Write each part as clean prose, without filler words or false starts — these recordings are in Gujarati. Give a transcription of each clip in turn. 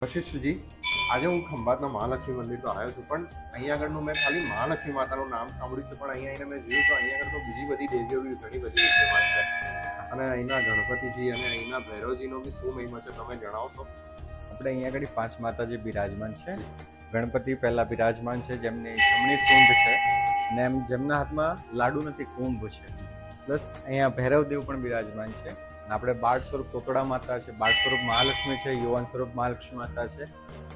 કશિશજી, આજે હું ખંભાતના મહાલક્ષ્મી મંદિર તો આવ્યો છું, પણ અહીંયા આગળનું મેં ખાલી મહાલક્ષ્મી માતાનું નામ સાંભળ્યું છે, પણ અહીંયા આવીને મેં જોયું તો અહીંયા આગળ તો બીજી બધી દેવીઓ બી ઘણી બધી વિદ્યમાન છે. અને અહીંના ગણપતિજી અને અહીંના ભૈરવજીનો બી શું મહિમા છે તમે જણાવશો? આપણે અહીંયા આગળ 5 માતાજી બિરાજમાન છે. ગણપતિ પહેલા બિરાજમાન છે, જેમની જમણી સૂંઢ છે અને જેમના હાથમાં લાડુ નથી, કુંભ છે. પ્લસ અહીંયા ભૈરવદેવ પણ બિરાજમાન છે. આપણે બાળ સ્વરૂપ તોતડા માતા છે, બાળ સ્વરૂપ મહાલક્ષ્મી છે, યુવાન સ્વરૂપ મહાલક્ષ્મી માતા છે,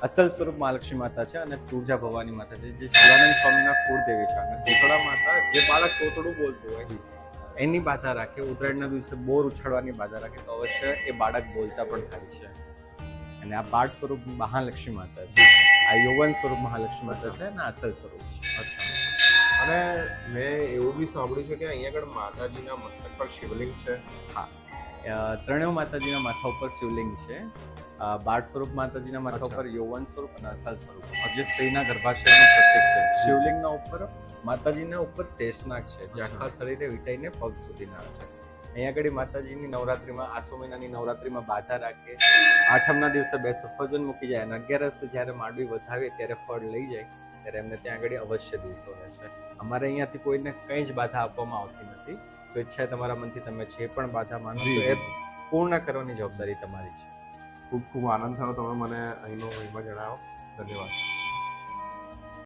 અસલ સ્વરૂપ મહાલક્ષ્મી માતા છે અને તુળજા ભવાની માતા છે, જે શિવાનંદ સ્વામીના કુળદેવી છે. અને તોતડા માતા જે બાળક તોતડું બોલતું હોય એની બાધા રાખે, ઉત્તરાયણના દિવસે બોર ઉછાળવાની બાધા રાખે તો અવશ્ય એ બાળક બોલતા પણ થાય છે. અને આ બાળ સ્વરૂપ મહાલક્ષ્મી માતા છે, આ યૌવન સ્વરૂપ મહાલક્ષ્મી માતા છે અને અસલ સ્વરૂપ છે. અચ્છા. અને મેં એવું બી સાંભળ્યું છે કે અહીંયા આગળ માતાજીના મસ્તક પર શિવલિંગ છે. હા, ત્રણેય માતાજીના માથા ઉપર શિવલિંગ છે. બાળ સ્વરૂપ માતાજીના માથા ઉપર યૌવન સ્વરૂપ અને અસલ સ્વરૂપ, જે સ્ત્રીના ગર્ભાશયનું પ્રતીક છે. શિવલિંગના ઉપર માતાજીના ઉપર શેષનાગ છે, જે આખા શરીરે વીંટાઈને પગ સુધીના છે. અહીંયા આગળ માતાજીની નવરાત્રિમાં, આસો મહિનાની નવરાત્રિમાં બાધા રાખે, આઠમના દિવસે 2 સફરજન મૂકી જાય અને 11 જ્યારે માંડવી વધાવે ત્યારે ફળ લઈ જાય ત્યારે એમને ત્યાં આગળ અવશ્ય દિવસો રહે છે. અમારે અહીંયાથી કોઈને કંઈ જ બાધા આપવામાં આવતી નથી. સ્વેચ્છાએ તમારા મનથી તમે જે પણ બાધા માનો છો એ પૂર્ણ કરવાની જવાબદારી તમારી છે. ખૂબ ખૂબ આનંદ થયો, તમે મને અહીંનો મહિમા જણાવો. ધન્યવાદ.